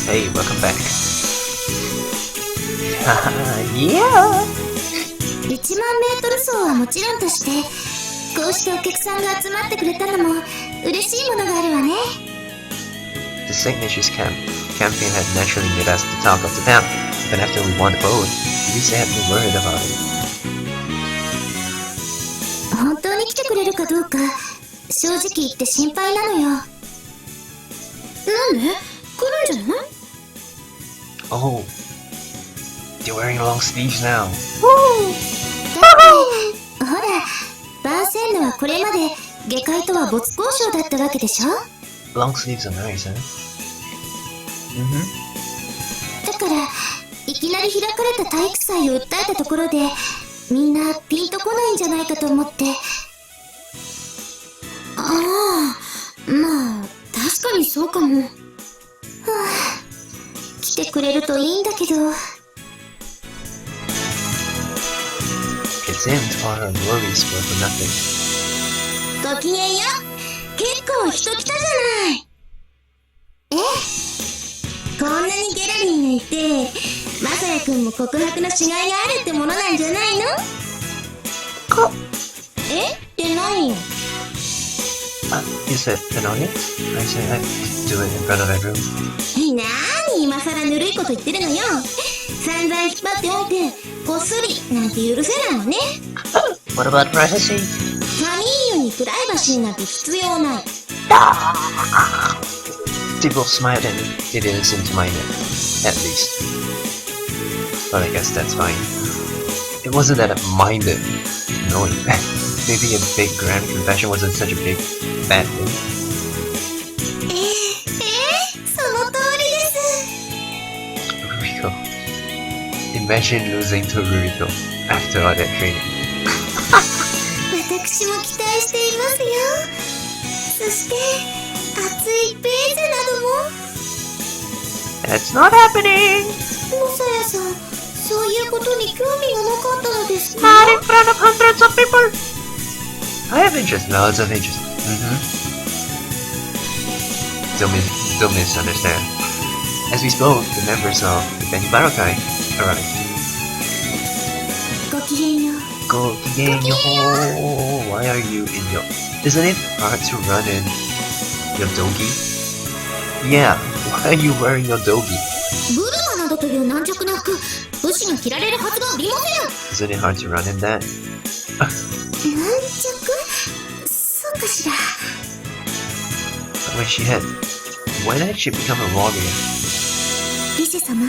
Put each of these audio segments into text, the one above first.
Hey, welcome back. Yeah! 1万メートル走はもちろんとして、こうしてお客さんが集まってくれたのも嬉しいものがあるわね。The signatures campaign had naturally made us the talk of the town, but after we won the vote, we used to have been worried about it. 本当に来てくれるかどうか、正直言って心配なのよ。なんで？来るんじゃない？ Oh, you're wearing long sleeves now. だってほら、バーセンヌはこれまで下界とは没交渉だったわけでしょ。 Long sleeves are nice, huh? だからいきなり開かれた体育祭を訴えたところでみんなピンとこないんじゃないかと思って。ああ、まあ確かにそうかも。はあ、来てくれるといいんだけど。It seemed all our worries were for nothing. ごきげんよ。結構人来たじゃない。え？こんなにギャラリーがいて、マサヤくんも告白のしがいがあるってものなんじゃないの？え？って何よ。You said an audience? I said I'd do it in front of everyone. なーに今さらぬるいこと言ってるのよ。散々引っ張っておいて、こっそりなんて許せないわね。What about privacy? ファミーユにプライバシーなんて必要ない。People smiled and they didn't seem to mind it, at least. But I guess that's fine. It wasn't that I minded knowing that maybe a big grand confession wasn't such a big bad thing. その通りです。 Ruriko. Imagine losing to Ruriko after all that training. 私も期待していますよ。そして熱いページなども。 That's not happening! マサヤさん、そういうことに興味がなかったのですか？ Not in front of hundreds of people! I have interest, lots of interest. Don't misunderstand. As we spoke, the members of the Evangile arrived. ごきげんよう。Go again, yo. Why are you in your... Isn't it hard to run in your dogi? Yeah, why are you wearing your dogi? ブルマなどという軟弱な服、武士が着られるはずがありません。 Isn't it hard to run in that? 軟弱？そうかしら。 When did she become a warrior? リセ様、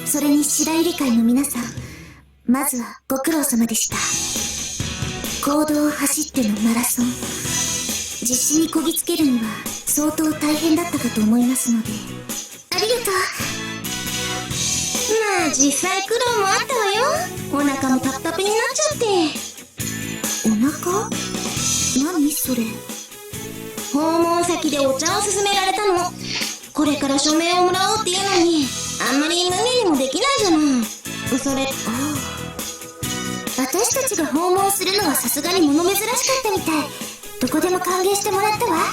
それに白百合会の皆さん、まずはご苦労様でした。公道を走ってのマラソン、実施にこぎつけるには相当大変だったかと思いますので、ありがとう。まあ実際苦労もあったわよ。お腹もタプタプになっちゃって。お腹？何それ？訪問先でお茶を勧められたの。これから署名をもらおうっていうのに、あんまり無理にもできないじゃない。それ、私たちが訪問するのはさすがに物珍しかったみたい。どこでも歓迎してもらったわ。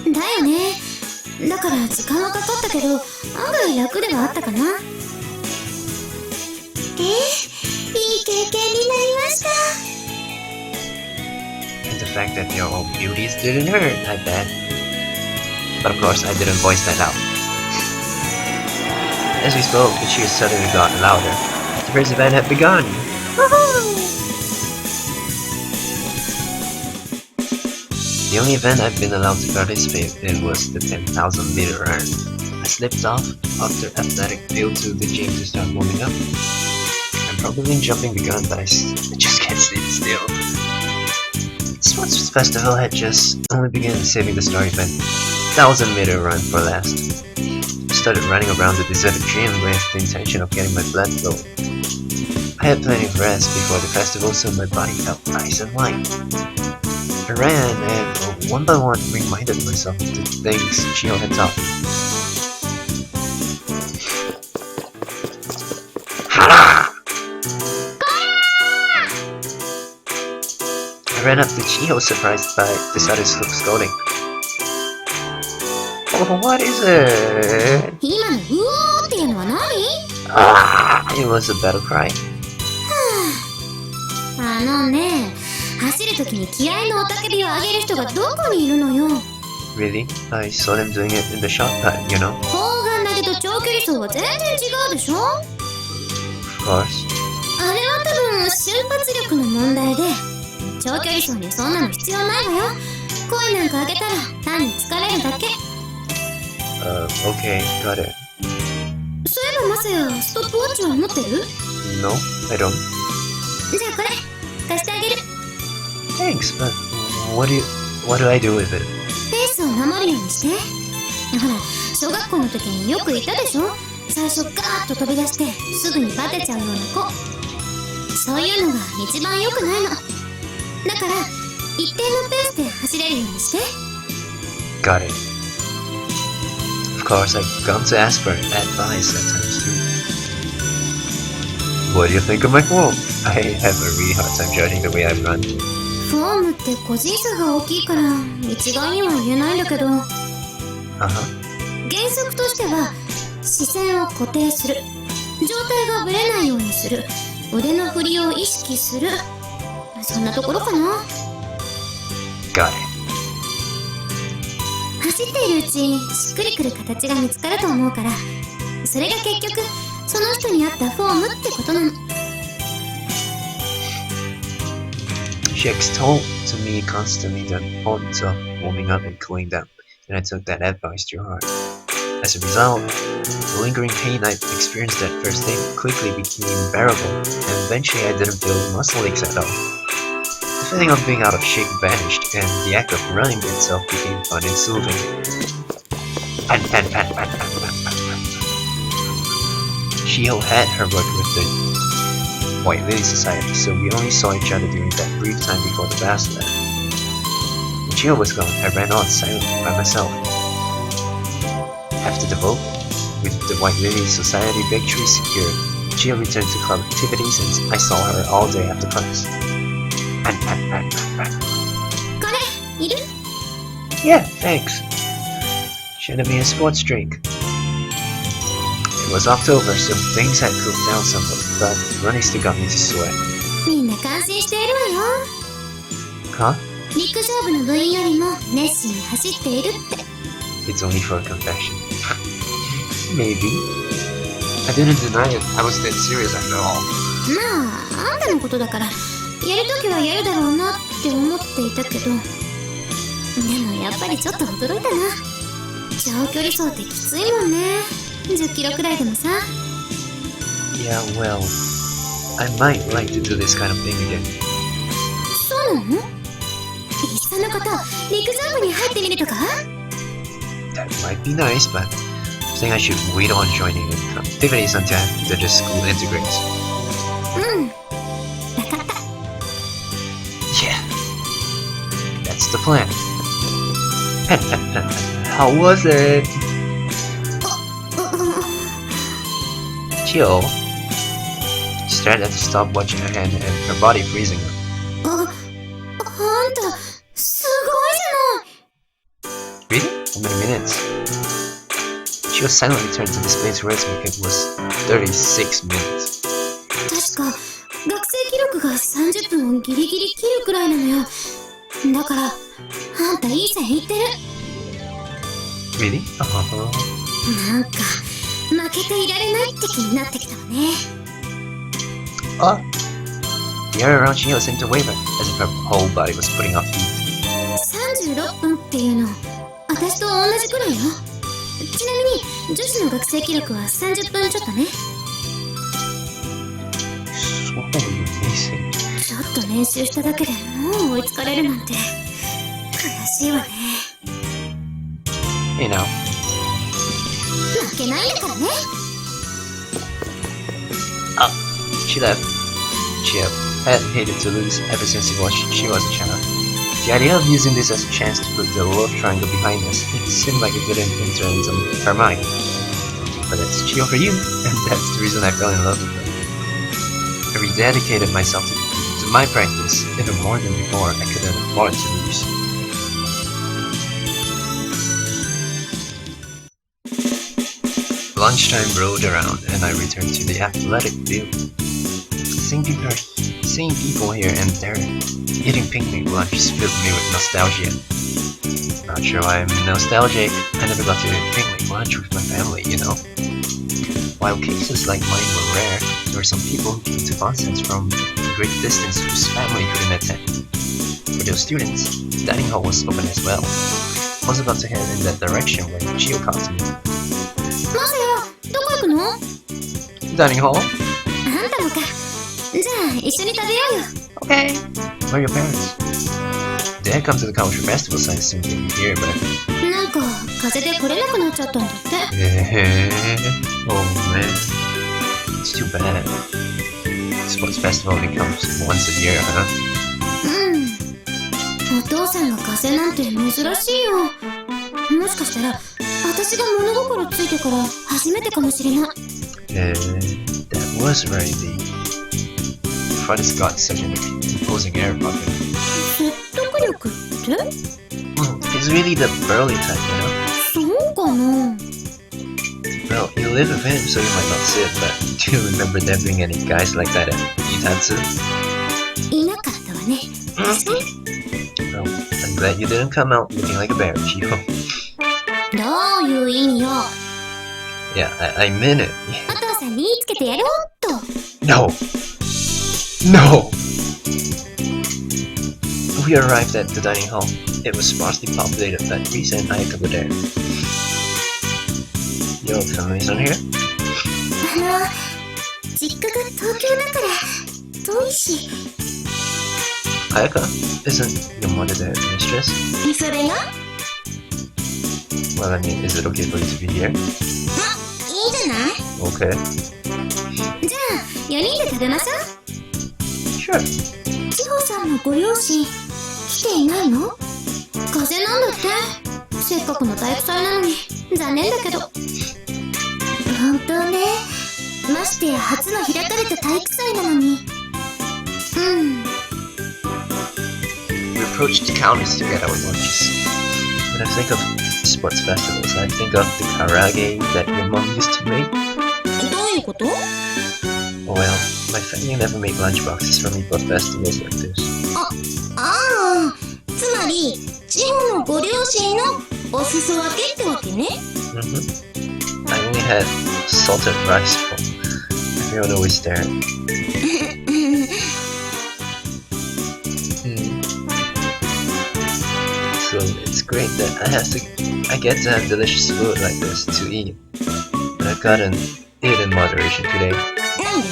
だよね。だから時間はかかったけど、案外楽ではあったかな。いい経験になりました。And the fact that your own beauties didn't hurt, I bet. But of course, I didn't voice that out. As we spoke, the cheers suddenly got louder. The first event had begun! The only event I've been allowed to participate in was the 10,000 meter run. I slipped off after athletic field to the gym to start warming up. I'm probably jumping the gun, but I just can't sit still. Sports festival had just only begun, saving the star event. 1,000 meter run for last. I started running around the deserted gym with the intention of getting my blood flowing. I had plenty of rest before the festival, so my body felt nice and light. I ran and one by one reminded myself of the things Chio had taught me. I ran up to Chio, surprised by the sudden scolding. What is it? 今のうおーっていうのは何？ It was a battle cry. あのね、走るときに気合の雄たけびを上げる人がどこにいるのよ。 Really? I saw them doing it in the shot put, you know? 砲丸投げと長距離走は全然違うでしょ。 Of course. あれは多分瞬発力の問題で、長距離走にそんなの必要ないわよ。声なんか上げたら単に疲れるだけ。Okay, got it. そういえばマサヤ、ストップウォッチは持ってる？ No, I don't. じゃあこれ貸してあげる。 Thanks, but what do I do with it? ペースを守るようにして。ほら、小学校の時によくいたでしょ。最初ガーッと飛び出してすぐにバテちゃうような子。そういうのが一番良くないの。だから一定のペースで走れるようにして。 Got it. Of course, I've gone to ask for advice at times too. What do you think of my form? I have a really hard time judging the way I run. フォームって個人差が大きいから一概には言えないんだけど、原則としては視線を固定する、状態がぶれないようにする、腕の振りを意識する、そんなところかな。 Got it. 走っているうちしっくりくる形が見つかると思うから、それが結局その人に合ったフォームってことなの。 She extolled to me constantly the importance of warming up and cooling down, and I took that advice to heart. As a result, the lingering pain I experienced that first day quickly became unbearable, and eventually I didn't feel muscle aches at all. The feeling of being out of shape vanished, and the act of running itself became fun and soothing. She had her work with the White Lily Society, so we only saw each other during that brief time before the battle. When Chio was gone, I ran on silently by myself. After the vote, with the White Lily Society victory secured, Chio returned to club activities and I saw her all day after class. これいる？ Yeah, thanks. Should have been a sports drink. It was October, so things had cooled down somewhat, but running still got me to sweat. みんな感心しているわよ。 Huh? 陸上部の部員よりも熱心に走っているって。 It's only for a confession. Maybe. I didn't deny it. I was dead serious after all. まあ、あんたのことだからやるときはやるだろうなって思っていたけど、でもやっぱりちょっと驚いたな。長距離走ってきついもんね。10キロくらいでもさ。 Yeah, well, I might like to do this kind of thing again. そうなの？いっそのこと陸上部に入ってみるとか？ That might be nice, but I think I should wait on joining in activities until after the school integrates. うん、わかった。 Yeah, that's the plan. How was it? Chio stared at the stopwatch in her hand and her body freezing. あんたすごいじゃない。 Really? How many minutes? Chio silently turned to display towards me. It was 36 minutes. 確か学生記録が30分をギリギリ切るくらいなのよ。だからあんたいい線いってる。 Really? なんか負けていられないって気になってきたわね。 Oh. The air around Chio seemed to waver, as if her whole body was putting off heat. 36分っていうの私と同じくらいよ。ちなみに女子の学生記録は30分ちょっとね。 So amazing. ちょっと練習しただけでもう追いつかれるなんて悔しいわね。 Hey now. 負けないんだからね。 Oh, she left. Chio had hated to lose ever since she was a child. The idea of using this as a chance to put the love triangle behind us, it seemed like a good enter into her mind. But that's Chio for you, and that's the reason I fell in love with her. I rededicated myself to my practice, even more than before. I couldn't afford to lose. Lunchtime rolled around and I returned to the athletic field. Seeing people here and there eating picnic lunches filled me with nostalgia. Not sure why I'm nostalgic. I never got to eat picnic lunch with my family, you know. While cases like mine were rare, there were some people who came to Bonsens from a great distance whose family couldn't attend. For those students, the dining hall was open as well. I was about to head in that direction when Chio called to me. Masaya, どこ行くの? Dining hall? あんたもか。じゃあ一緒に食べようよ。Okay. Where are your parents? They had come to the culture festival, so I assumed they'd be here, but... なんか風邪で来れなくなっちゃったんだって。Oh man. It's too bad. Sports festival only comes once a year, huh? お父さんが風邪なんて珍しいよ。もしかしたら私が物心ついてから初めてかもしれない。That was right. The father's got such an imposing air about him. 説得力って？ He's really the burly type, you know? そうかな。Well, you live with him, so you might not see it, but do you remember there being any guys like that at Itatsu? いなかったわね。Well, I'm glad you didn't come out looking like a bear, Chio. どういう意味よ。Yeah, I meant it. お父さんに言いつけてやろうっと。No! No! We arrived at the dining hall. It was sparsely populated, but Risa and Ayaka were there. Your family's on here? 実家が東京だから遠いし。Ayaka? Isn't your mother the mistress? それが? Well, I mean, is it okay for you to be here? いいじゃない? Okay. じゃあ4人で食べましょう。 Sure. 千穂さんのご両親来ていないの？風邪なんだって。せっかくの体育祭なのに残念だけど。本当ね。ましてや初の開かれた体育祭なのに。We approached the counters to get our lunches. When I think of sports festivals, I think of the karage that your mom used to make. どういうこと? Oh well, my family never made lunchboxes for me for festivals like this. つまり千穂のご両親のお裾分けってわけね。I only had salted rice from everyone always there. So it's great that I get to have delicious food like this to eat. But I've gotten it in moderation today. なんで?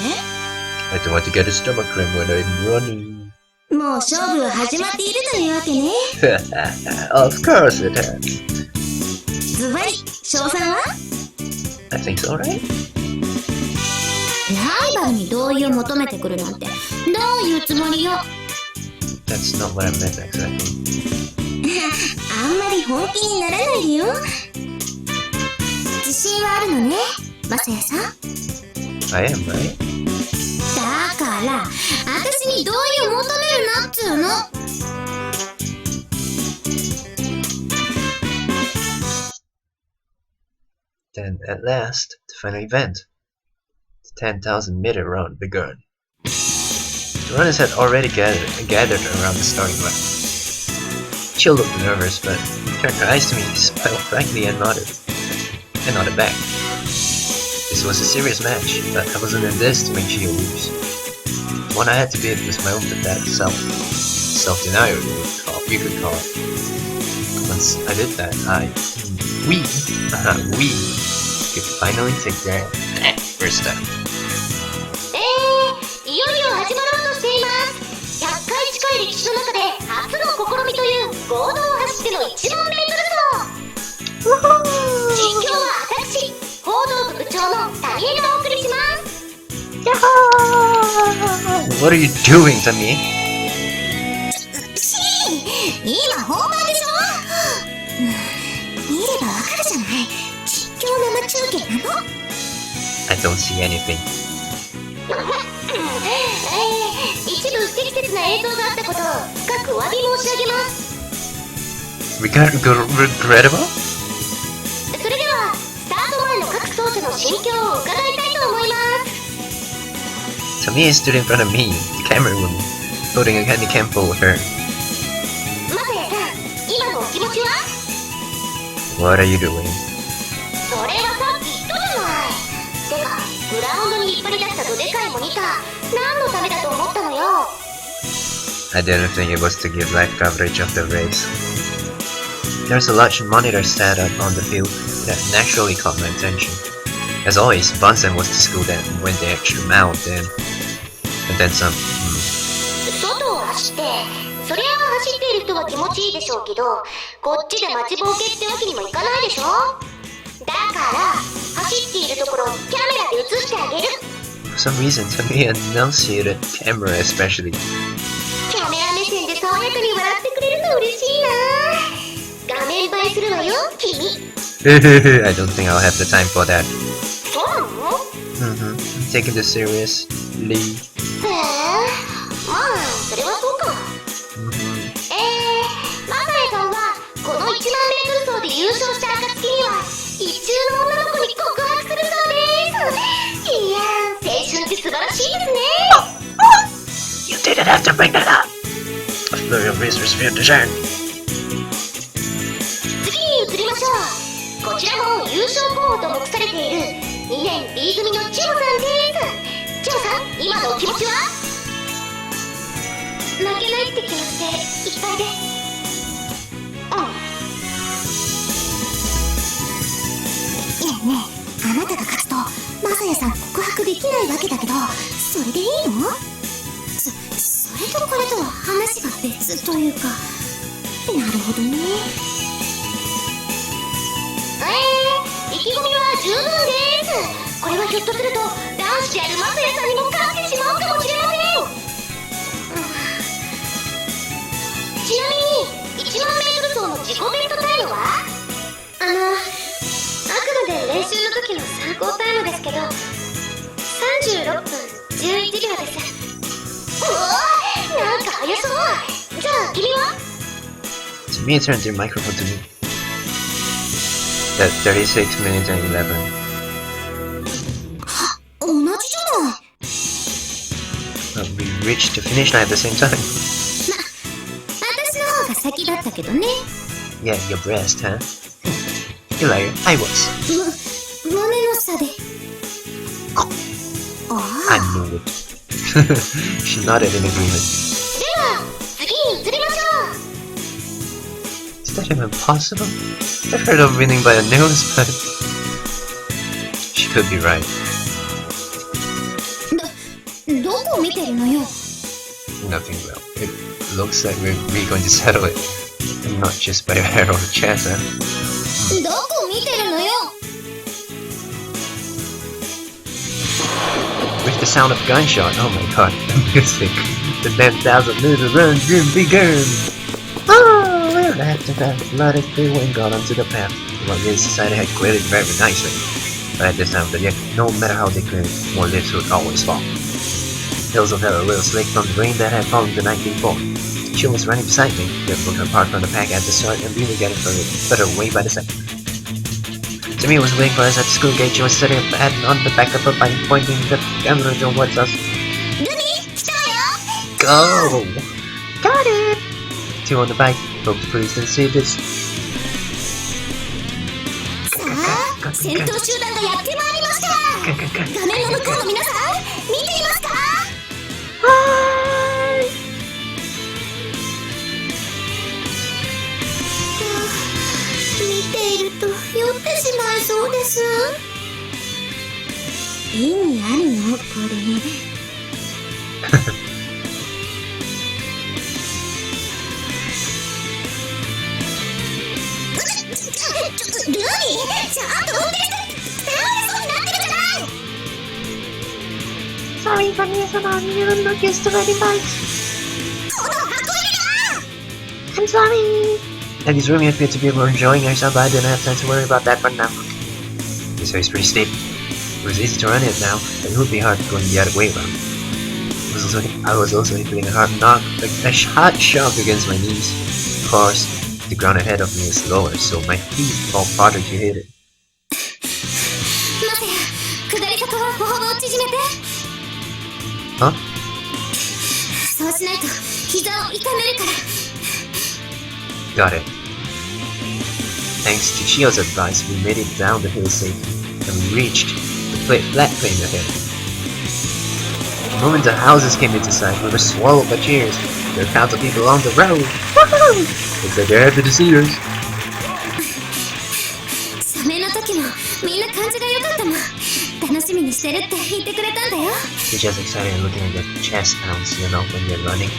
I don't want to get a stomach cramp when I'm running. もう勝負は始まっているというわけね。Of course it has. ズバリ、賞賛は? I think so, right? ライバルに同意を求めてくるなんてどういうつもりよ。 That's not what I meant exactly. あんまり本気にならないでよ。自信はあるのね、マサヤさん。 I am, right? だから私に同意を求めるなっつうの。Then, at last, the final event. The 10,000-meter run begun. The runners had already gathered around the starting line. Chio looked nervous, but turned her eyes to me, smiled frankly, and nodded back. This was a serious match, but I wasn't in this to make Chio lose. The one I had to beat was my own pathetic self. Self-denial, you could call it. Once I did that, we could finally take that first step. いよいよ始まろうとしています。100回近い歴史の中で初の試みという合同走っての1万メートル走。実況は私、報道部部長のタミエがお送りします。What are you doing, Tami? 今本番でしょ。見ればわかるじゃない。実況生中継なの。I don't see anything. 一部不適切な映像があったことを深くお詫び申し上げます。Regrettable? それではスタート前の各奏者の心境を伺いたいと思います。Tamiya stood in front of me, the camera woman, holding a candy can full with her. マサヤさん、今のお気持ちは？ What are you doing? それはさっき言ったじゃない。てか、グラウンドに引っ張り出したどでかいモニター、何のためだと思ったのよ。I didn't think it was to give live coverage of the race. There's a large monitor set up on the field that naturally caught my attention. As always, Bunsen was the school that went the extra mile then. And then some. 外を走って、そりゃ走っている人は気持ちいいでしょうけど、こっちで待ちぼうけってわけにもいかないでしょ。だから走っているところをキャメラで映してあげる。 For some reason, Tamiya enunciated camera especially. キャメラ目線で爽やかに笑ってくれると嬉しいな。画面映えするわよ、君。I don't think I'll have the time for that. そうなの？I'm taking this seriously. へえ、まあそれはそうか。マサヤさんはこの1万メートル走で優勝した暁には一中の女の子に告白するそうです。いやー、青春って素晴らしいですね。You didn't have to bring that up. A flurry of razors for your dessert. 次に移りましょう。こちらも優勝候補と目されている2年 B 組のチョウさんです。チョウさん、今のお気持ちは？負けないって気持ちでいっぱいです。ねえねえ、あなたが勝つとマサヤさん告白できないわけだけど、それでいいの？それとこれとは話が別というか。なるほどね。意気込みは十分です。これはひょっとすると男子であるマサヤさんにも勝ってしまうかもしれません。ちなみに1万メートル走の自己ベストタイムは？あくまで練習の時の参考タイムですけど、36分11秒です。うわー、なんか速そう。じゃあ君は？ Tamiya turned their microphone to me. At 36 minutes and 11. 同じじゃない。We reached the finish line at the same time. 私の方が先だったけどね。Yeah, your breast, huh? You liar, I was. 胸の差で。I knew it. She nodded in agreement. では、次に移りましょう。Is that even possible? I've heard of winning by a nose, but she could be right. どこ見てるのよ。 Nothing well. It looks like we're going to settle it. And not just by a hair or a chance, huh? どこ見てるのよ。 With the sound of gunshot, oh my god, the music. The 10,000 meter run dream began. Oh, well, after that, flooded through and got onto the path. Well, the society had cleared it very nicely. But at this time of the year, no matter how they cleared, more leaves would always fall. Hills of hell a little slick from the rain that had fallen the night before. She was running beside me, different apart from the pack at the start and really getting further away by the second. Tamiya was waiting for us at the school gate. She was sitting on the back of her bike, pointing the camera towards us. Go! Got it! Two on the bike. Hope the police didn't see this. さあ、先頭集団がやってまいりました。画面の向こうの皆さん、見ていますか？見ていると酔ってしまいそうです。意味あるのこれ？ルミ、ちゃんと運転して倒れそうになってるじゃない。 Sorry, Vanessa-sama, you're not used to riding bikes. この箱入れが I'm sorry. Eddie's Rumi appeared to be enjoying herself, but I didn't have time to worry about that for now. This way is pretty steep. It was easy to run it now, but it would be hard going the other way around. I was also feeling a hard hot shock against my knees. Of course, the ground ahead of me is lower, so my feet fall farther to hit it. マサヤ、下り坂は歩幅を縮めて。 Huh? そうしないと膝を痛めるから。 Got it. Thanks to Chio's advice, we made it down the hill safely, and we reached the flat plain ahead. The moment the houses came into sight, we were swallowed by cheers. There were crowds of people along the road. Woohoo! Looks like they're happy to see us. サメの時もみんな感じが良かったもん。楽しみにしてるって言ってくれたんだよ。 You're just excited and looking at your chest pounds, you know, when you're running.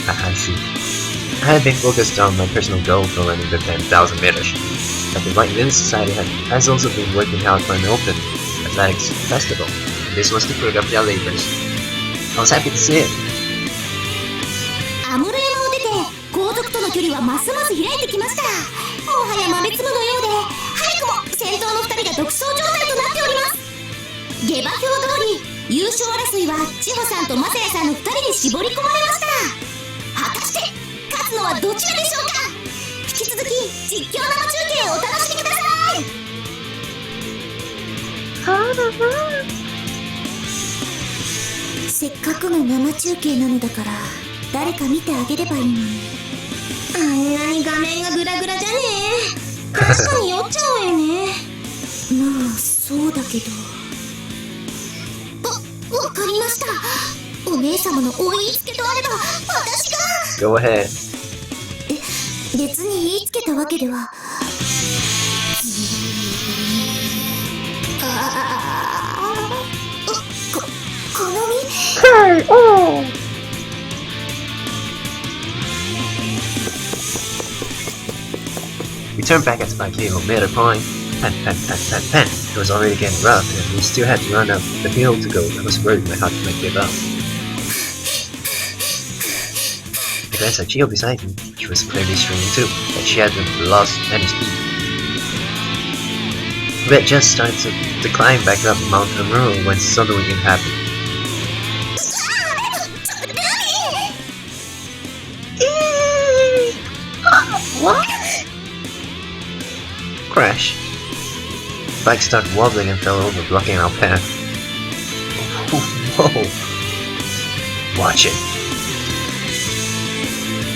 I see. I had been focused on my personal goal for running the 10,000 meters. But the White Women's Society has also been working hard for an open athletics festival. This was the fruit of their labors. I was happy to see it. アムロ山を出て後続との距離はますます開いてきました。もはや豆粒のようで、早くも先頭の2人が独走状態となっております。下馬評通り優勝争いは千穂さんとマサヤさんの2人に絞り込まれました。果たして勝つのはどちらでしょうか。引き続き実況生中継をお楽しみください。そうだな。せっかくの生中継なのだから誰か見てあげればいいのに。あんなに画面がグラグラじゃねえ。確かに酔っちゃうわよね。まあそうだけど。わかりました。お姉様のお言いつけとあれば私が。 Go ahead. 別に言いつけたわけでは。この実。はい、おー。We turned back at the 5 made a point. Pen. It was already getting rough, and we still had to run up the hill to go. I was worried my heart might give up. I glanced at Chio beside me. She was clearly streaming too, but she hadn't lost any speed. We had just started to climb back up Mount Amuro when suddenly it happened. What? Crash. The bike started wobbling and fell over, blocking our path. Whoa! Watch it.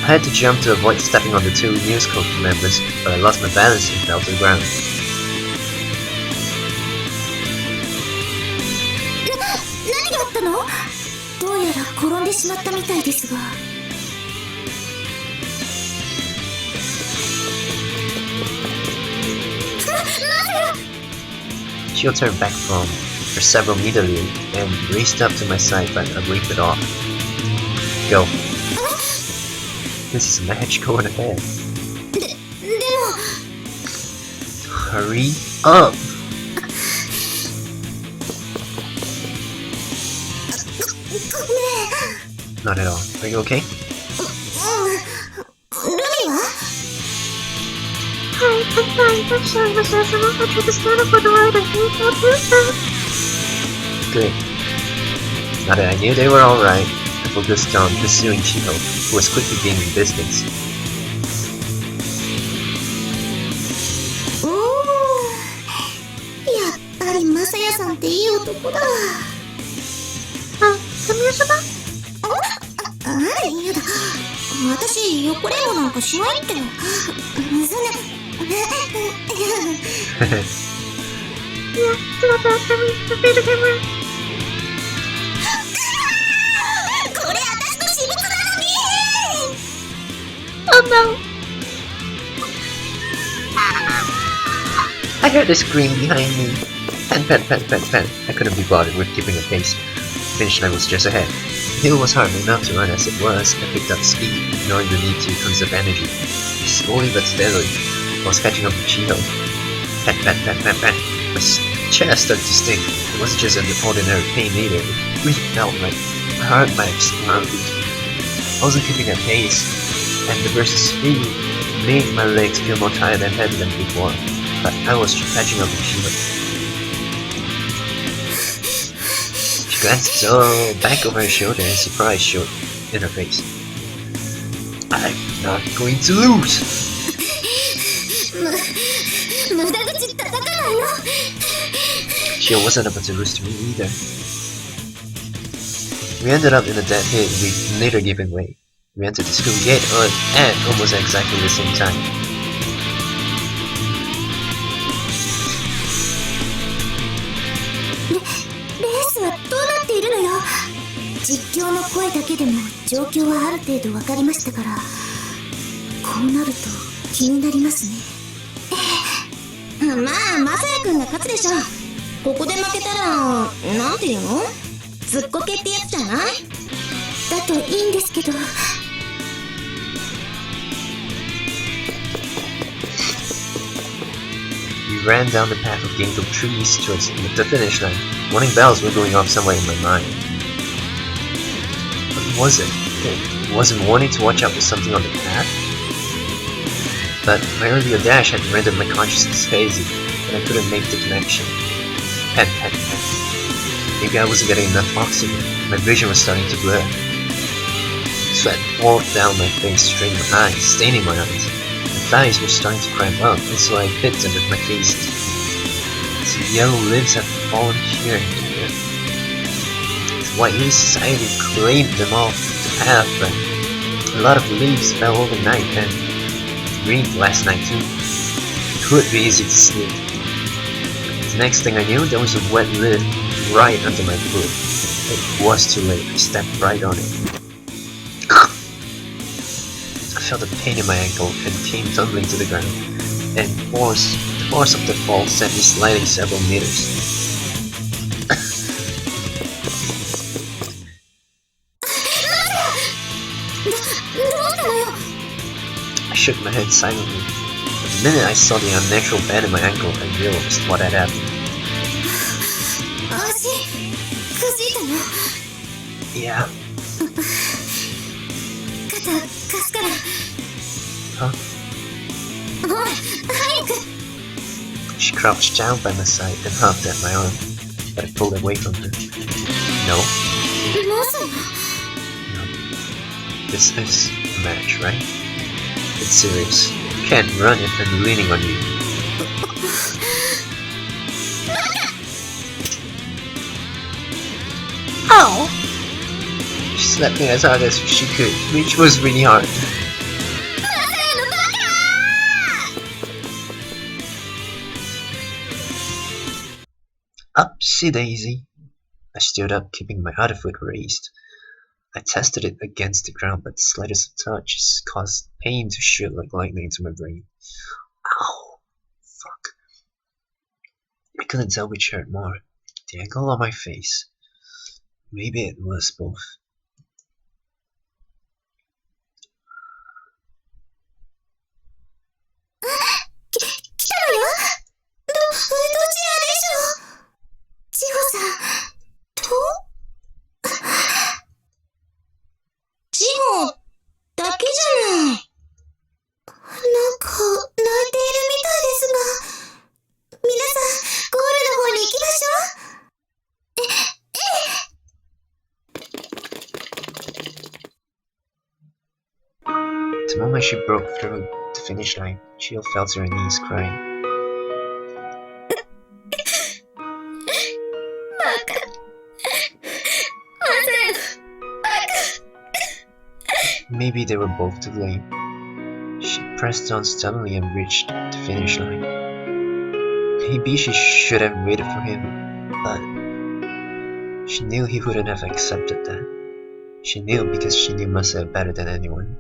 I had to jump to avoid stepping on the two news coach members, but I lost my balance and fell to the ground. 何があったの？どうやら転んでしまったみたいですが。 Chio turned back from her several meter lead and raced up to my side, but I waved it off. Go. This is a match, go ahead. でも Hurry up! Not at all. Are you okay? ルミは Hi, I'm fine. I'm sorry, Masaya. I tried to stand up for the ride and you fell through. Good. Now that I knew they were alright, I focused on pursuing Chio, who was quickly gaining distance. やっぱりマサヤさんっていい男だ。神谷様？あら、やだ。私、横恋慕なんかしないって。そんな。Yeah, it's not bad for me. The beta camera. これ私の私物なのに。Oh no. I heard a scream behind me. Pen. I couldn't be bothered with keeping a pace. Finish line was just ahead. The hill was hard enough to run as it was. I picked up speed, ignoring the need to conserve energy. Slowly but steadily, I was catching up with Chio. Pen. My chest started to sting. It wasn't just an ordinary pain either. It really felt like my heart might explode. I wasn't keeping a pace, and the burst of speed made my legs feel more tired and heavy than before. But I was catching up with Chio. She glanced back over her shoulder and surprise showed in her face. I'm not going to lose! 無駄口叩かないの。Yukio wasn't about to lose to me either. We ended up in a dead hit with neither giving way. We entered the school gate at almost exactly the same time.実況の声だけでも状況はある程度わかりましたから、こうなると気になりますね。まあ、まさやくんが勝つでしょ。ここで負けたら、なんていうの？ずっこけってやつじゃない？だといいんですけど。We ran down the path of ginkgo trees towards the finish line. Warning bells were going off somewhere in my mind. What was it? It wasn't warning to watch out for something on the path? But my earlier dash had rendered my consciousness hazy, and I couldn't make the connection. Pen. Maybe I wasn't getting enough oxygen. My vision was starting to blur. Sweat poured down my face, straining my eyes, staining my eyes. My thighs were starting to cramp up, and so I bit under my face. Some yellow leaves had fallen here and there. The white leaf society claimed them off the path, but a lot of leaves fell overnight, and green last night too. It could be easy to slip. The next thing I knew, there was a wet lid right under my foot. It was too late. I stepped right on it. I felt a pain in my ankle and came tumbling to the ground, and the force of the fall sent me sliding several meters. I shook my head silently. But the minute I saw the unnatural bend in my ankle, I realized what had happened. Yeah. Huh? She crouched down by my side and hugged at my arm, but I pulled away from her. No. No. This is a match, right? It's serious. You can't run if I'm leaning on you. Oh! She slapped me as hard as she could, which was really hard. Upsy daisy. I stood up, keeping my other foot raised. I tested it against the ground, but the slightest touch caused pain to shoot like lightning to my brain. Ow! Fuck. I couldn't tell which hurt more, the ankle or my face. Maybe it was both. The moment she broke through the finish line, she fell to her knees crying. Maybe they were both to blame. She pressed on stubbornly and reached the finish line. Maybe she should have waited for him, but she knew he wouldn't have accepted that. She knew because she knew Masaya better than anyone.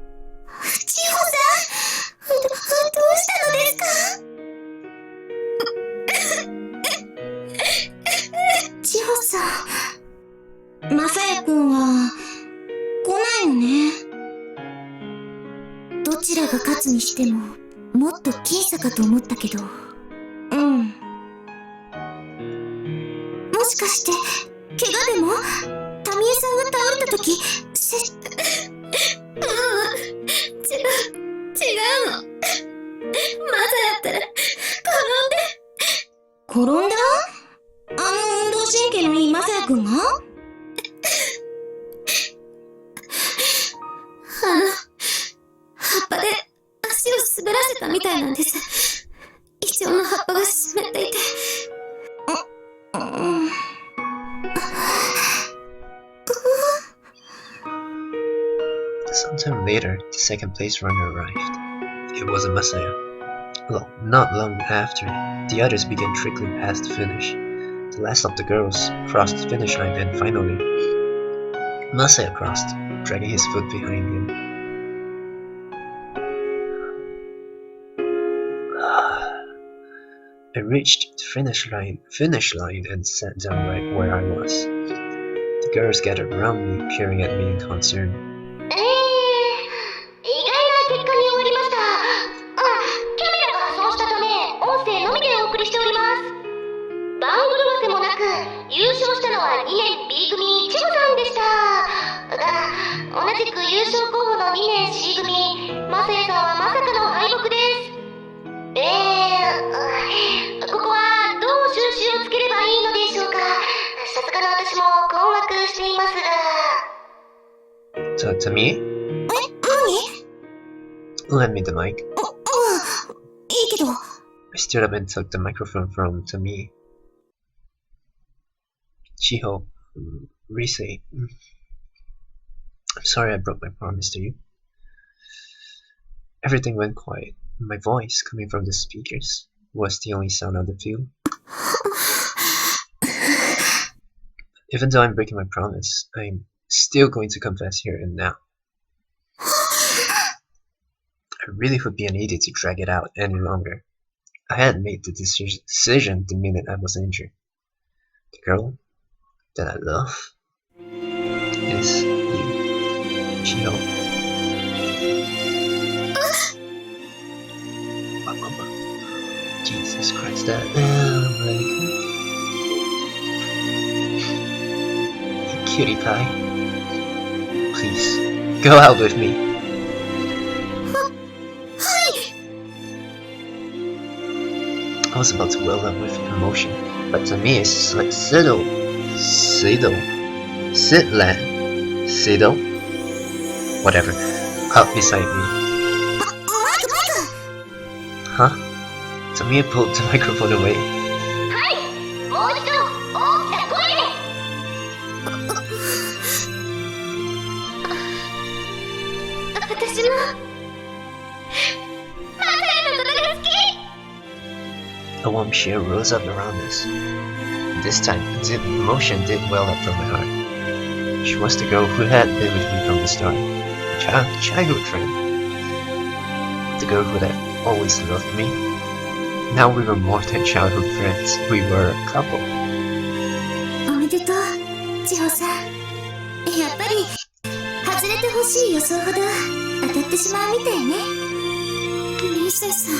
Masaya 君は来ないのね。どちらが勝つにしてももっと僅差かと思ったけど。うん。もしかして怪我でも？タミエさんが倒れた時違うの。まだやったら転んだ？運動神経のいいまさやくんが？葉っぱで足を滑らせたみたいなんです。イチョウの葉っぱが湿っていて。Sometime later, the second place runner arrived. It was a Masaya. Well, not long after, the others began trickling past the finish. The last of the girls crossed the finish line and finally, Masaya crossed, dragging his foot behind him. I reached the finish line and sat down right where I was. The girls gathered around me, peering at me in concern. 意外な結果に終わりました。キャメラが破損したため、音声のみでお送りしております。番狂わせもなく、優勝したのは2年 B 組千穂さんでした。同じく優勝候補の2年 C 組、マサヤさんはまさかの敗北です。ここはどう収拾をつければいいのでしょうか。さすがの私も困惑していますが。To me? 何？Lend me the mic. いいけど。I stood up and took the microphone from Tami. Chiho, Risei. I'm sorry I broke my promise to you. Everything went quiet. My voice, coming from the speakers, was the only sound on the field. Even though I'm breaking my promise, I'm still going to confess here and now. I really would be an idiot to drag it out any longer. I had made the decision the minute I was injured. The girl that I love is you, Chiho. Jesus Christ, that cutie pie. Please, go out with me. I was about to well up with emotion, but to me it's just like Siddle, whatever, up beside me. Huh? Tamia pulled the microphone away. A warm cheer rose up around us. This time, the emotion did well up from my heart. She was the girl who had been with me from the start, a childhood friend. The girl who had always loved me. Now we were more than childhood friends, we were a couple. おめでとう、千穂さん。やっぱり、外れてほしい予想ほど当たってしまうみたいね。リサさん、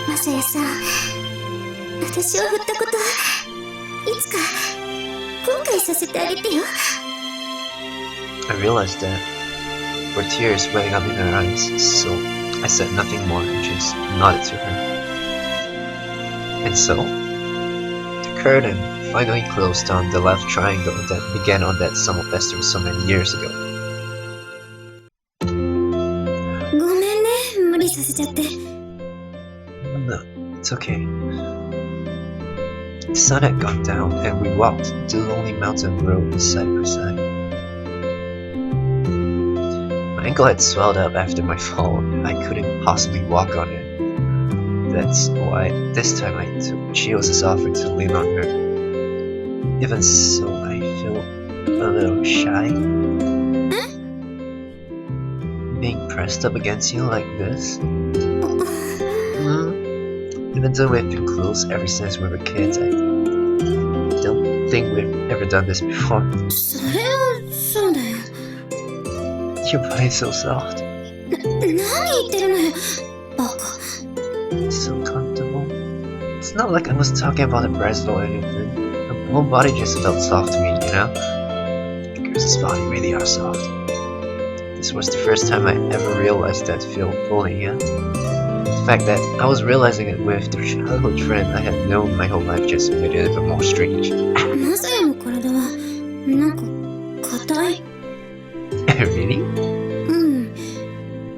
マサヤさん、私を振ったこと、いつか後悔させてあげてよ。I realized that there were tears welling up in her eyes, so I said nothing more and just nodded to her. And so, the curtain finally closed on the left triangle that began on that summer festival so many years ago. ごめんね、無理させちゃって。No, it's okay. The sun had gone down and we walked the lonely mountain road side by side. My ankle had swelled up after my fall and I couldn't possibly walk on it. That's why this time I took Chio's offer to lean on her. Even so, I feel a little shy. Being pressed up against you like this. Even though we've been close ever since we were kids, I don't think we've ever done this before. それはそうだよ。 Your body's so soft. 何言ってるのよ、バカ。 So comfortable. It's not like I was talking about a breast or anything. The whole body just felt soft to me, you know? Girls' body really are soft. This was the first time I ever realized that feel fully, yeah? The fact that I was realizing it with the childhood friend I had known my whole life just made it even more strange. マサヤの体はなんか硬い。Really?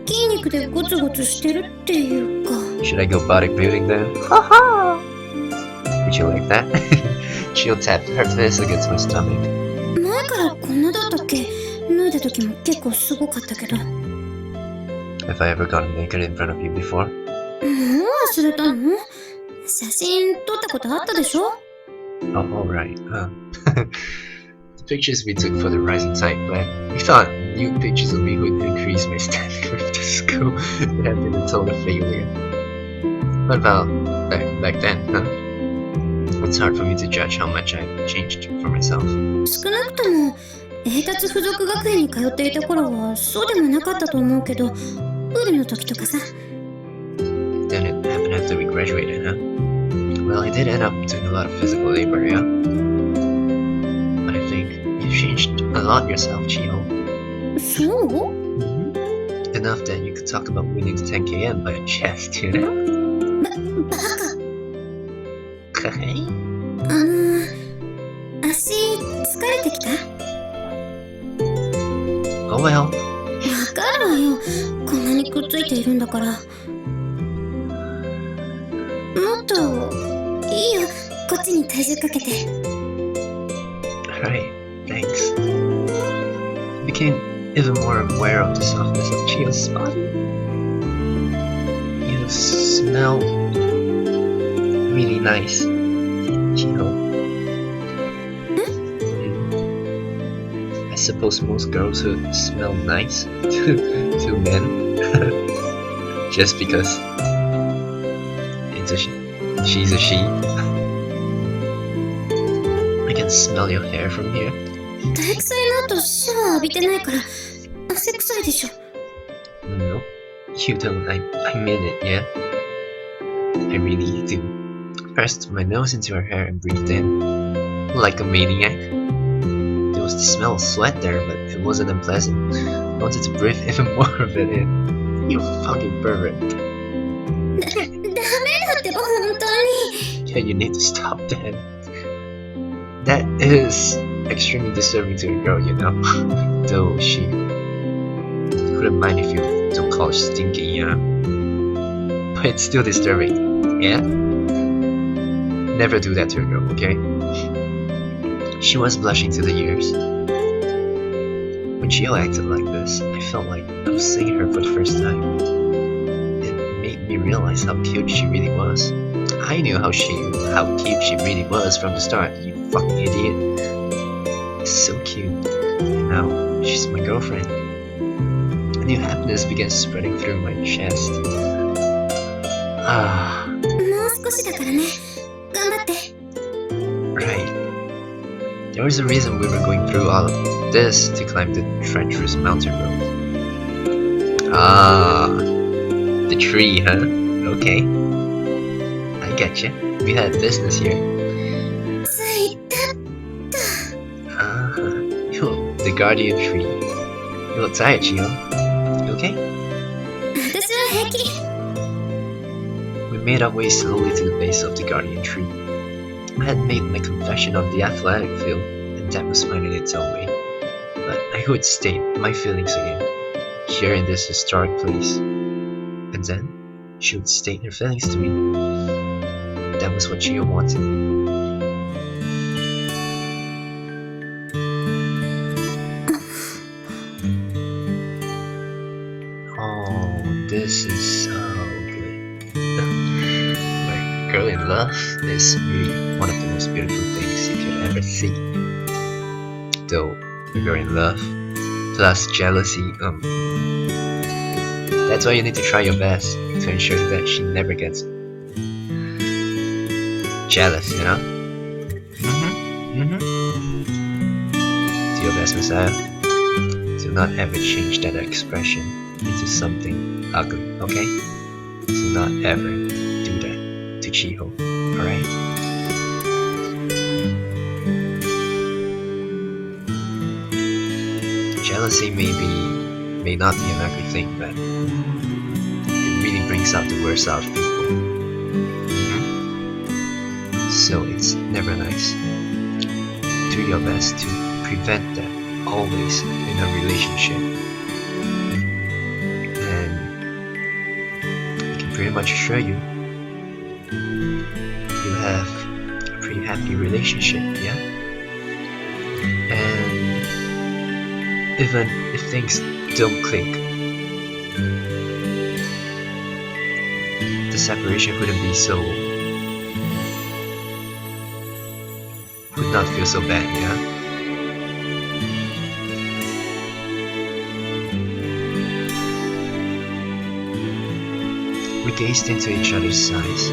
筋肉でゴツゴツしてるっていうか。 Should I go bodybuilding then? Haha! Would you like that? She'll tap her fist against my stomach. 前からこんなだったっけ？脱いだ時も結構すごかったけど。Have I ever gotten naked in front of you before? もう忘れたの？写真撮ったことあったでしょ？ Oh, alright. The pictures we took for the rising tide plan, we thought new pictures of me would increase my standing with the school. It had been a total failure. What about back then, huh? It's hard for me to judge how much I've changed for myself. 少なくとも英達附属学園に通っていた頃はそうでもなかったと思うけど、プールの時とかさ。Then it happened after we graduated, huh? Well, I did end up doing a lot of physical labor, yeah? But I think you've changed a lot yourself, Chiho. そう？ Enough that you could talk about winning the 10km by a chest, you know? バカ。 Okay. 足疲れてきた？ Oh well. わかるわよ。こんなにくっついているんだから。もっといいよ。こっちに体重かけて。Alright, thanks. I became even more aware of the softness of Chio's body. You smell really nice, Chio. I suppose most girls would smell nice to men just because she's a she. I can smell your hair from here. 体育祭の後シャワー浴びてないから汗臭いでしょ。 No, you don't. I mean it, yeah. I really do. Pressed my nose into her hair and breathed in like a maniac. There was the smell of sweat there, but it wasn't unpleasant. I wanted to breathe even more of it in. You fucking pervert. ダメだってば本当に。 Yeah, you need to stop that. That is extremely disturbing to a girl, you know. Though she wouldn't mind if you don't call her stinky, you know. But it's still disturbing, yeah? Never do that to a girl, okay? She was blushing to the ears. When Chio acted like this, I felt like I was seeing her for the first time. It made me realize how cute she really was. I knew how cute she really was from the start, you fucking idiot. So cute. And now she's my girlfriend. A new happiness began spreading through my chest. もう少しだからね。頑張って。 Right. There was a reason we were going through all of this to climb the treacherous mountain road. Ah, the tree, huh? Okay. I get you. We had business here. ついた。 The guardian tree. You look tired, Chio. You okay? 私は平気。 We made our way slowly to the base of the guardian tree. I had made my confession on the athletic field, and that was fine in its own way. But I would state my feelings again, here in this historic place. And then, she would state her feelings to me. That was what Chio wanted. Oh, this is so good. My girl in love is really one of the most beautiful things you could ever see. Though a girl in love plus jealousy, that's why you need to try your best to ensure that she never gets jealous, you know? Do your best, Masaya. Do not ever change that expression into something ugly, okay? Do not ever do that to Chiho, alright? Jealousy may not be an ugly thing, but it really brings out the worst out of people. So it's never nice. Do your best to prevent that always in a relationship. And I can pretty much assure you, you have a pretty happy relationship, yeah? And Even if things don't click, the separation wouldn't be so... would not feel so bad, yeah? We gazed into each other's eyes.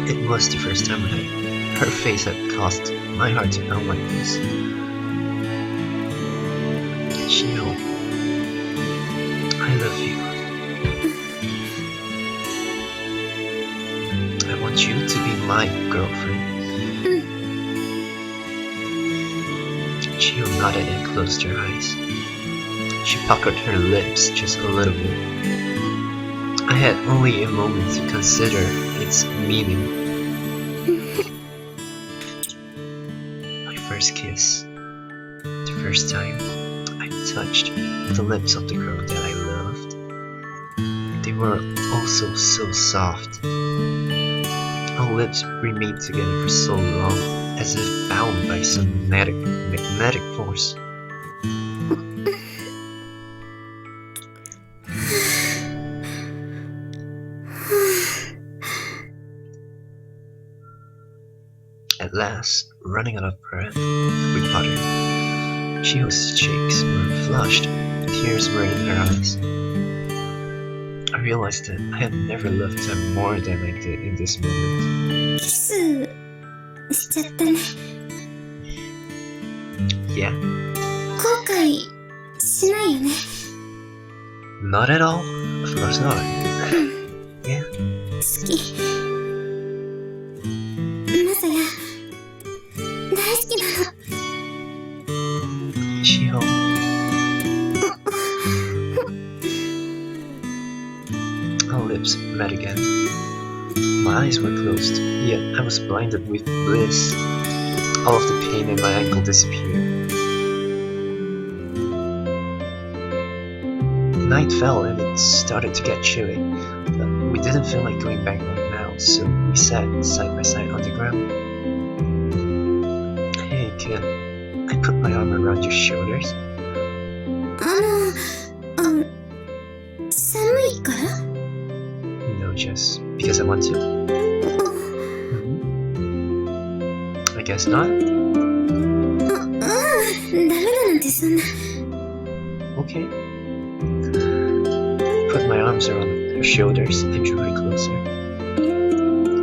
It was the first time her face had caused my heart to pound like this. Chio, I love you. I want you to be my girlfriend. Chio nodded and closed her eyes. She puckered her lips just a little bit. I had only a moment to consider its meaning. My first kiss. The first time I touched the lips of the girl that I loved. They were also so soft. Our lips remained together for so long, as if bound by some magnetic force. At last, running out of breath, we parted. Chio's cheeks were flushed, tears were in her eyes. I realized that I had never loved her more than I did in this moment. キスしちゃったね。Yeah? 後悔しないよね。Not at all. Of course not. Yeah? 好き。マサヤ、大好きなの。Chio. Our lips met again. My eyes were closed, yet I was blinded with bliss. All of the pain in my ankle disappeared. Night fell and it started to get chilly, but we didn't feel like going back right now, so we sat side by side on the ground. Hey kid, I put my arm around your shoulders. 寒いから？ No, just because I want to. I guess not. ダメだなんてそんな。 Okay. Put my arms around her shoulders and drew her closer.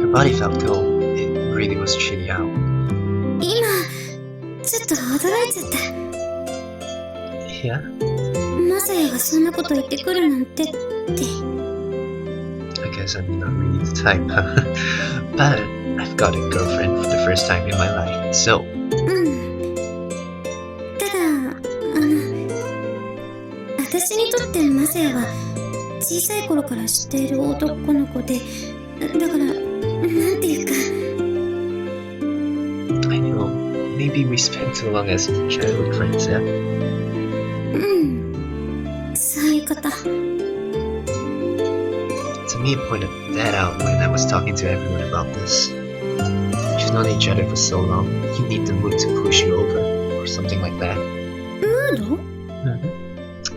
Her body felt cold. It really was chilly out. 今、ちょっと驚いちゃった。 Yeah? マサヤがそんなこと言ってくるなんてって。 I guess I'm not really the type. But I've got a girlfriend for the first time in my life, so... ただ、私にとってマサヤは小さい頃から知っている男の子で、だから、なんていうか。I know. Maybe we spent too long as childhood friends, yeah? そういうこと。Tamia pointed that out when I was talking to everyone about this. You've known each other for so long, you need the mood to push you over, or something like that. ムード？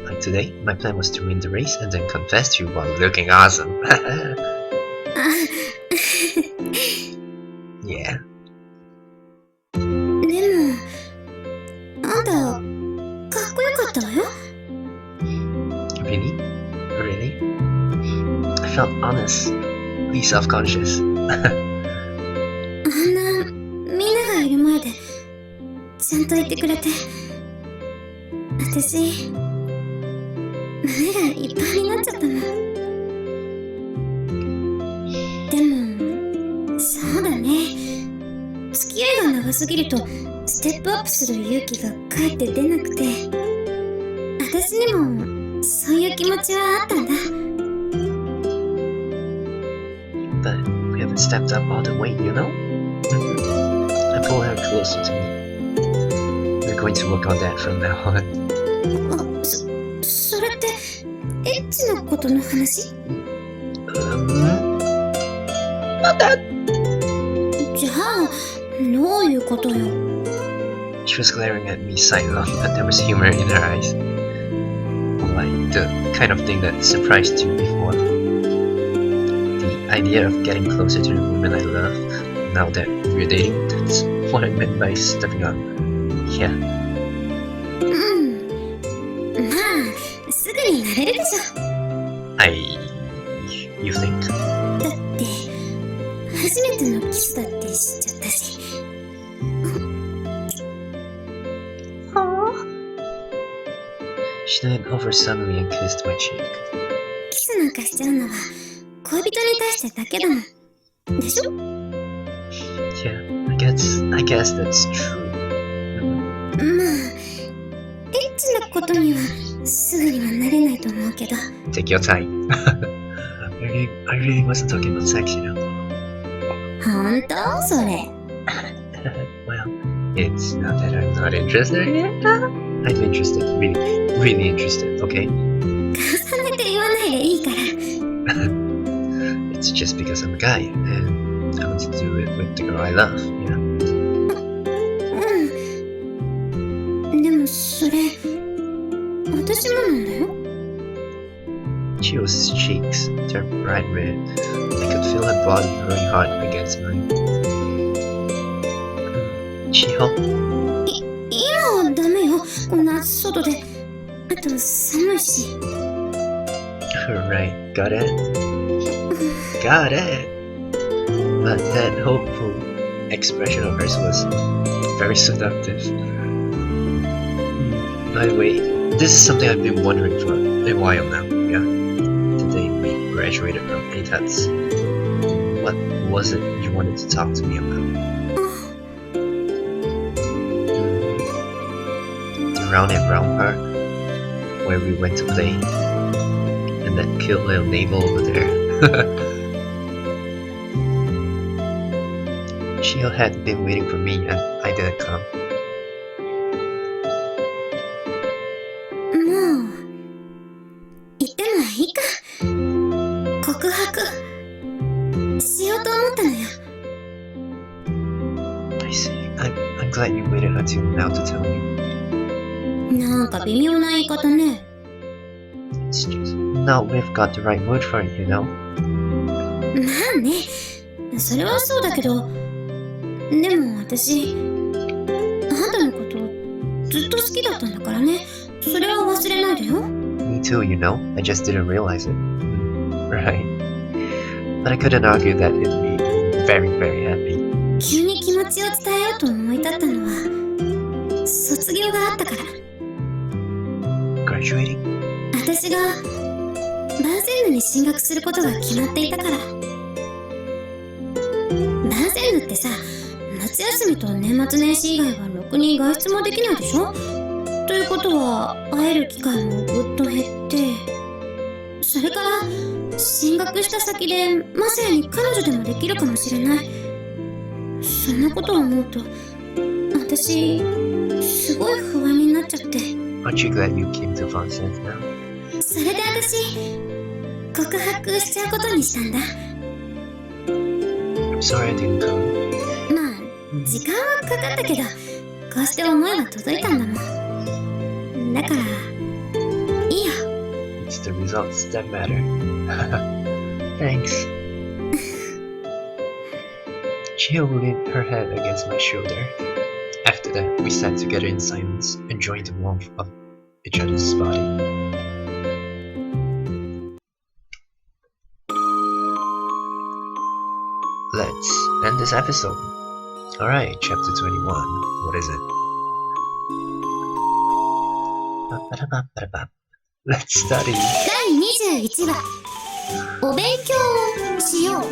Like today, my plan was to win the race and then confess to you while looking awesome. Yeah. でも、あんた、かっこよかったわよ。Really? Really? I felt honestly self-conscious. あんな、みんながいる前で、ちゃんと言ってくれて。私、胸がいっぱいになっちゃったの。でも、そうだね。付き合いが長すぎると、ステップアップする勇気がかえって出なくて、私にもそういう気持ちはあったんだ。But we haven't stepped up all the way, you know? I pulled her closer to me. We're going to work on that from now on. それって、エッチなことの話？ Not that! じゃあ、どういうことよ。She was glaring at me sidelong, but there was humor in her eyes. Like the kind of thing that surprised you before. The idea of getting closer to the woman I love, now that we're dating, that's what I meant by stepping up. Yeah. まあ、すぐに慣れるでしょ。You think? だって、初めてのキスだってしちゃったし。She leaned over suddenly and kissed my cheek. キスなんかしちゃうのは恋人に対してだけだもん。でしょ？ Yeah, I guess that's true. まあ、エッチなことにはすぐにはなれないと思うけど。Take your time. I really wasn't talking about sex, you know. ほんと？それ。Well, it's not that I'm not interested yet. I'm interested, really interested, okay? 重ねて言わないでいいから。It's just because I'm a guy, and I want to do it with the girl I love, you know? うん。でもそれ、私もなんだよ。Chio's cheeks turned bright red. I could feel her body growing hard against mine. Chio? 今はダメよ。こんな外で。あと寒いし。Right, got it? Got it! But that hopeful expression of hers was very seductive. By the way, this is something I've been wondering for a while now, yeah? The day we graduated from ATATS. What was it you wanted to talk to me about? The round and round part, where we went to play, and that cute little navel over there. Chio had been waiting for me and I didn't come. もう言ってもいいか。告白しようと思ったのよ。I see. I'm glad you waited until now to tell me. なんか微妙な言い方ね。It's just now we've got the right mood for it, you know? まあね、それはそうだけど、でも私、あんたのことずっと好きだったんだからね。それは忘れないでよ。Me too, you know? I just didn't realize it. Right. But I couldn't argue that it made me very, very happy. 急に気持ちを伝えようと思い立ったのは、卒業があったから。Graduating? 私がバーゼンヌに進学することが決まっていたから。バーゼンヌってさ、夏休みと年末年始以外はろくに外出もできないでしょ。ということは会える機会もぐっと減って、それから進学した先でマサヤに彼女でもできるかもしれない。そんなことを思うと私すごい不安になっちゃって。 Aren't you glad you came to fun sense now? それで私告白しちゃうことにしたんだ。 I'm sorry I didn't come. まあ時間はかかったけど、こうして思いが届いたんだもん。だからいいよ。 It's the results that matter. Thanks. Chio leaned her head against my shoulder. After that, we sat together in silence, enjoying the warmth of each other's body. Let's end this episode. Alright, chapter 21. What is it? Let's study. 第21話お勉強しよう。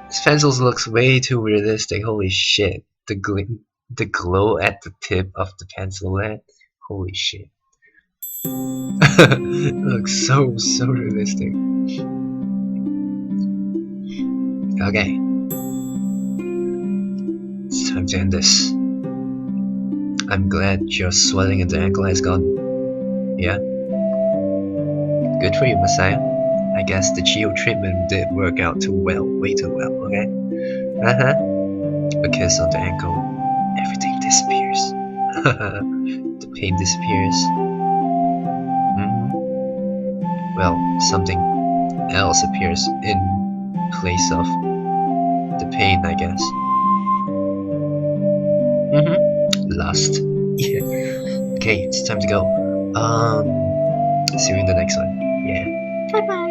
This pencil looks way too realistic. Holy shit. The glow at the tip of the pencil head. Holy shit. It looks so realistic. Okay. It's time to end this. I'm glad your swelling in the ankle has gone. Yeah? Good for you, Masaya. I guess the Chio treatment did work out too well, way too well, okay? A kiss on the ankle, everything disappears. The pain disappears. Well, something else appears in place of the pain, I guess. Lost. Yeah. Okay, it's time to go. See you in the next one. Yeah. Bye bye.